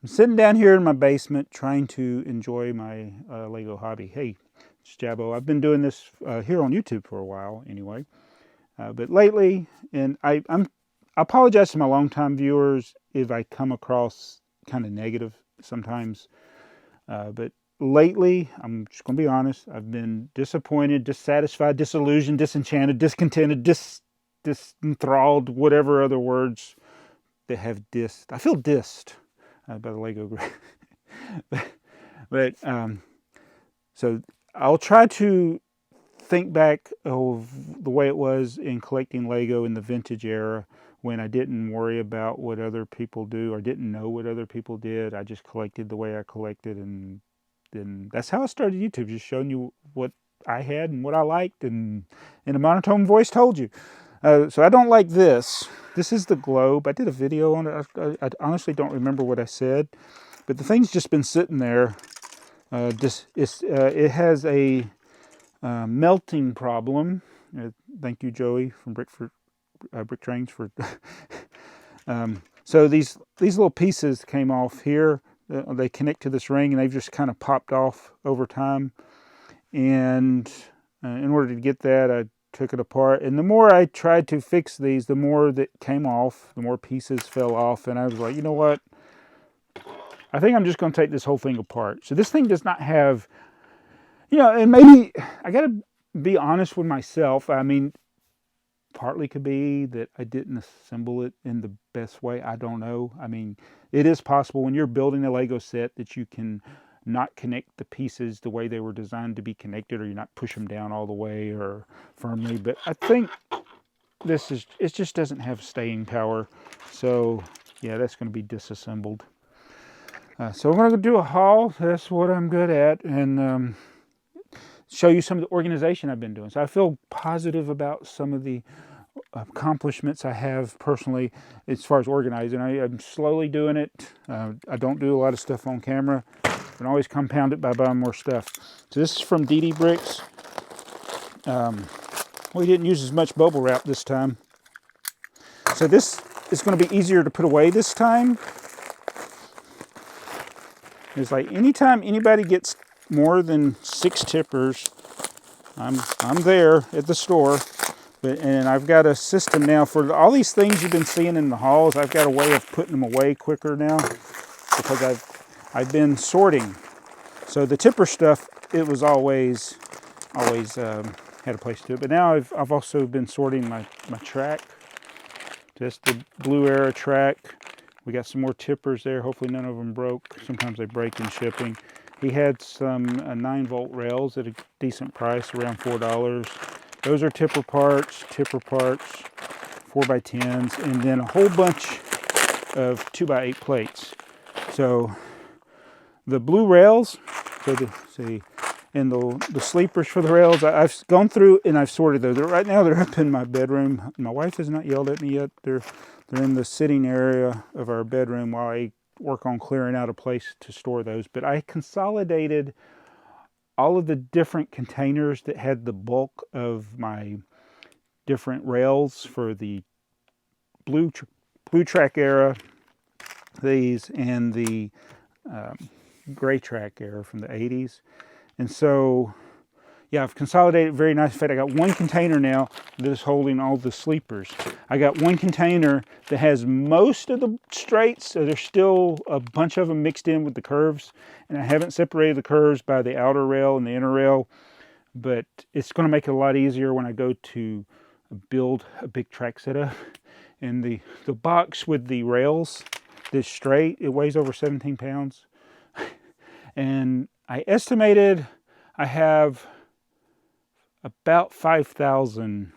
I'm sitting down here in my basement trying to enjoy my Lego hobby. Hey, it's Jabbo. I've been doing this here on YouTube for a while anyway. But lately, and I apologize to my longtime viewers if I come across kind of negative sometimes. But lately, I'm just going to be honest, I've been disappointed, dissatisfied, disillusioned, disenchanted, discontented, disenthralled, whatever other words that have dissed. I feel dissed by the Lego group. but so I'll try to think back of the way it was in collecting Lego in the vintage era when I didn't worry about what other people do or didn't know what other people did. I just collected the way I collected, and then that's how I started YouTube, just showing you what I had and what I liked, and in a monotone voice told you. So I don't like this. This is the globe. I did a video on it. I honestly don't remember what I said, but the thing's just been sitting there. It has a melting problem. Thank you, Joey from Brick Trains for. So these little pieces came off here. They connect to this ring, and they've just kind of popped off over time. And in order to get that, I took it apart, and the more I tried to fix these, the more that came off, the more pieces fell off, and I was like, you know what, I think I'm just going to take this whole thing apart. So this thing does not have, and maybe I got to be honest with myself. I mean, partly could be that I didn't assemble it in the best way. I don't know. I mean, it is possible when you're building a Lego set that you can not connect the pieces the way they were designed to be connected, or you not push them down all the way or firmly. But I think it just doesn't have staying power. So yeah, that's going to be disassembled. So I'm going to do a haul. That's what I'm good at, and show you some of the organization I've been doing. So I feel positive about some of the accomplishments I have personally as far as organizing. I'm slowly doing it. I don't do a lot of stuff on camera. I can always compound it by buying more stuff. So this is from BrickTsar. We didn't use as much bubble wrap this time. So this is going to be easier to put away this time. It's like anytime anybody gets more than 6 tippers, I'm there at the store. And I've got a system now for all these things you've been seeing in the hauls. I've got a way of putting them away quicker now because I've been sorting. So the tipper stuff, it was always had a place to it. But now I've also been sorting my track. Just the Blue Era track. We got some more tippers there. Hopefully none of them broke. Sometimes they break in shipping. He had some 9-volt rails at a decent price, around $4. Those are tipper parts, 4x10s, and then a whole bunch of 2x8 plates. So the blue rails, and the sleepers for the rails, I've gone through and I've sorted those. Right now they're up in my bedroom. My wife has not yelled at me yet. They're in the sitting area of our bedroom while I work on clearing out a place to store those. But I consolidated all of the different containers that had the bulk of my different rails for the blue track era, these, and the gray track era from the 80s. And so, yeah, I've consolidated very nice. In fact, I got one container now that is holding all the sleepers. I got one container that has most of the straights, so there's still a bunch of them mixed in with the curves. And I haven't separated the curves by the outer rail and the inner rail, but it's going to make it a lot easier when I go to build a big track setup. And the box with the rails, this straight, it weighs over 17 pounds. And I estimated I have about 5,000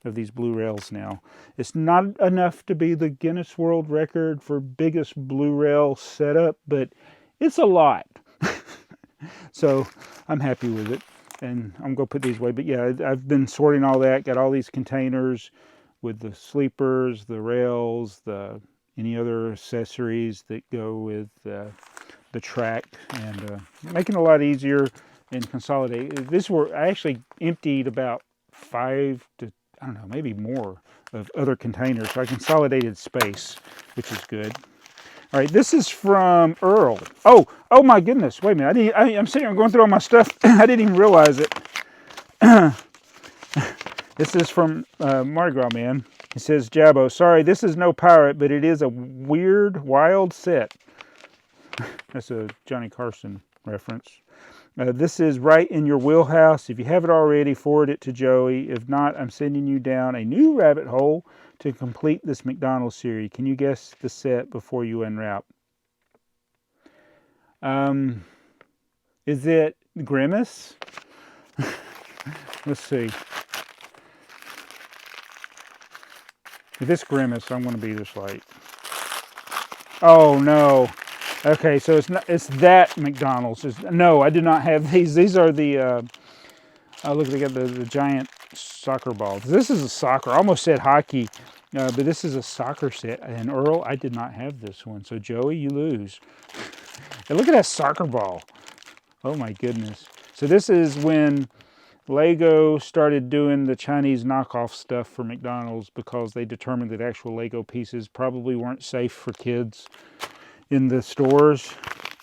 of these blue rails now. It's not enough to be the Guinness World Record for biggest blue rail setup, but it's a lot. So I'm happy with it, and I'm going to put these away. But yeah, I've been sorting all that, got all these containers with the sleepers, the rails, any other accessories that go with the track, and making it a lot easier and consolidate. I actually emptied about 5 to, I don't know, maybe more of other containers. So I consolidated space, which is good. All right, this is from Earl. Oh my goodness! Wait a minute. I'm sitting here going through all my stuff. I didn't even realize it. This is from Mardi Gras Man. He says, Jabbo, sorry, this is no pirate, but it is a weird, wild set. That's a Johnny Carson reference. This is right in your wheelhouse. If you have it already, forward it to Joey. If not, I'm sending you down a new rabbit hole to complete this McDonald's series. Can you guess the set before you unwrap? Is it Grimace? Let's see. If it's Grimace, I'm going to be this late. Oh no. Okay, so it's not. It's that McDonald's. No, I do not have these. These are the. Look, they got the giant soccer balls. This is a soccer. I almost said hockey, but this is a soccer set. And Earl, I did not have this one. So Joey, you lose. And look at that soccer ball. Oh my goodness. So this is when Lego started doing the Chinese knockoff stuff for McDonald's because they determined that actual Lego pieces probably weren't safe for kids in the stores.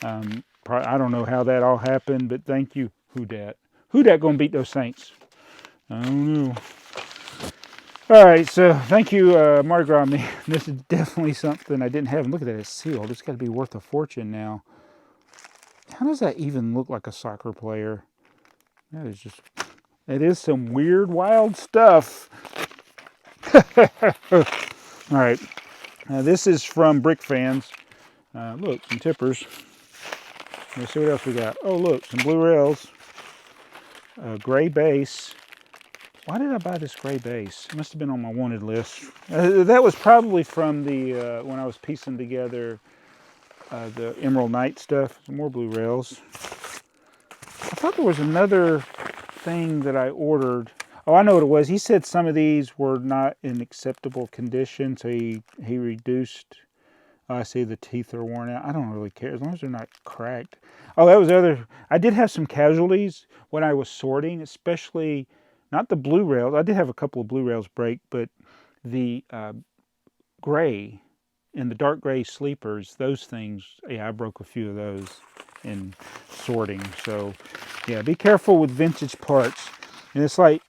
I don't know how that all happened, but thank you, Who Dat. Who Dat gonna beat those Saints? I don't know. All right, so thank you, Mardi Gras Man. This is definitely something I didn't have. Look at that, it's sealed. It's got to be worth a fortune now. How does that even look like a soccer player? That is just... It is some weird, wild stuff. All right. This is from Brick Fans. Look, some tippers. Let's see what else we got. Oh, look, some blue rails. Gray base. Why did I buy this gray base? It must have been on my wanted list. That was probably from the when I was piecing together the Emerald Knight stuff. Some more blue rails. I thought there was another thing that I ordered. Oh, I know what it was. He said some of these were not in acceptable condition, so he reduced. Oh, I see the teeth are worn out. I don't really care as long as they're not cracked. Oh, that was the other. I did have some casualties when I was sorting, especially not the blue rails. I did have a couple of blue rails break, but the gray and the dark gray sleepers, those things, yeah, I broke a few of those in sorting. So yeah, be careful with vintage parts. And it's like,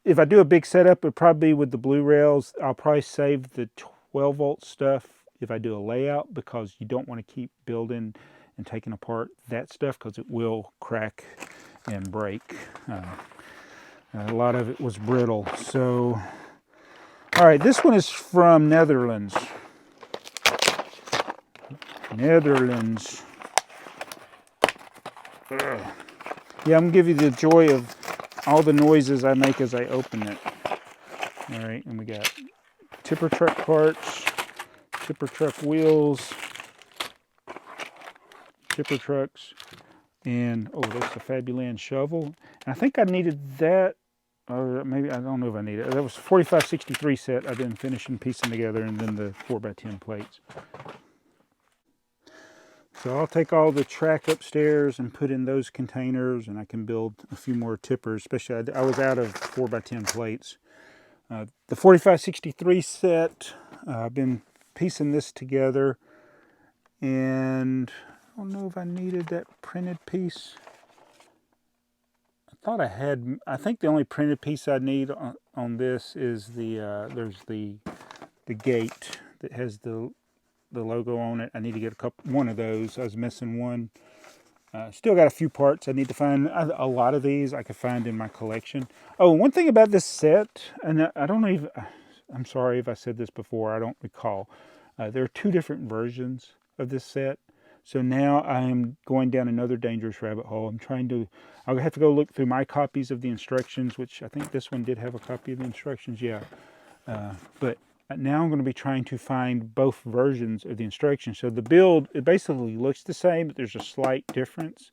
if I do a big setup, it'd probably be with the blue rails. I'll probably save the 12-volt stuff if I do a layout, because you don't want to keep building and taking apart that stuff because it will crack and break. A lot of it was brittle. So, all right, this one is from Netherlands. Netherlands. Ugh. Yeah, I'm going to give you the joy of all the noises I make as I open it. All right, and we got tipper truck parts, tipper truck wheels, tipper trucks, and oh, that's a Fabuland shovel. And I think I needed that, or maybe, I don't know if I need it. That was 4563 set I've been finishing piecing together, and then the 4x10 plates. So I'll take all the track upstairs and put in those containers, and I can build a few more tippers, especially I was out of 4x10 plates. The 4563 set, I've been piecing this together, and I don't know if I needed that printed piece. I thought I had. I think the only printed piece I need on this is there's the gate that has the logo on it. I need to get one of those. I was missing one. Still got a few parts I need to find. A lot of these I could find in my collection. Oh, one thing about this set, and I don't even, I'm sorry if I said this before, I don't recall. There are two different versions of this set. So now I am going down another dangerous rabbit hole. I'll have to go look through my copies of the instructions, which I think this one did have a copy of the instructions, yeah. But now I'm going to be trying to find both versions of the instructions. So the build, it basically looks the same, but there's a slight difference.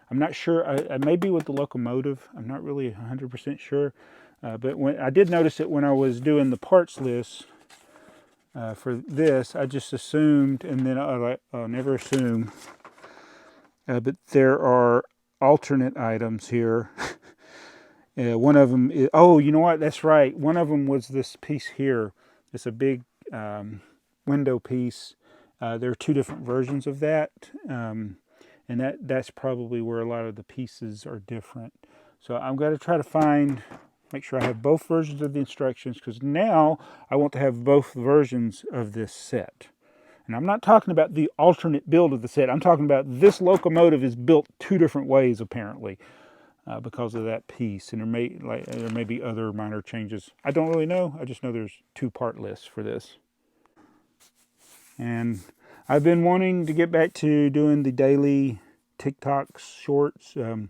I'm not sure, I may be with the locomotive. I'm not really 100% sure. But I did notice it when I was doing the parts list for this. I just assumed, and then I'll never assume, but there are alternate items here. One of them is, oh, you know what, that's right. One of them was this piece here. It's a big, one window piece. There are two different versions of that, and that's probably where a lot of the pieces are different. So I'm going to try to make sure I have both versions of the instructions, because now I want to have both versions of this set. And I'm not talking about the alternate build of the set. I'm talking about this locomotive is built two different ways, apparently, because of that piece. And there may be other minor changes. I don't really know. I just know there's two part lists for this. And I've been wanting to get back to doing the daily TikTok shorts, but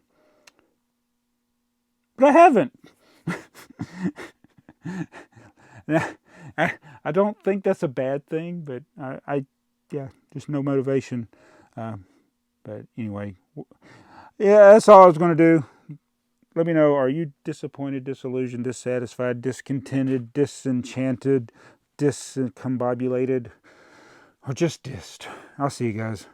I haven't. I don't think that's a bad thing, but yeah, just no motivation. But anyway, yeah, that's all I was going to do. Let me know, are you disappointed, disillusioned, dissatisfied, discontented, disenchanted, discombobulated, or just dissed? I'll see you guys.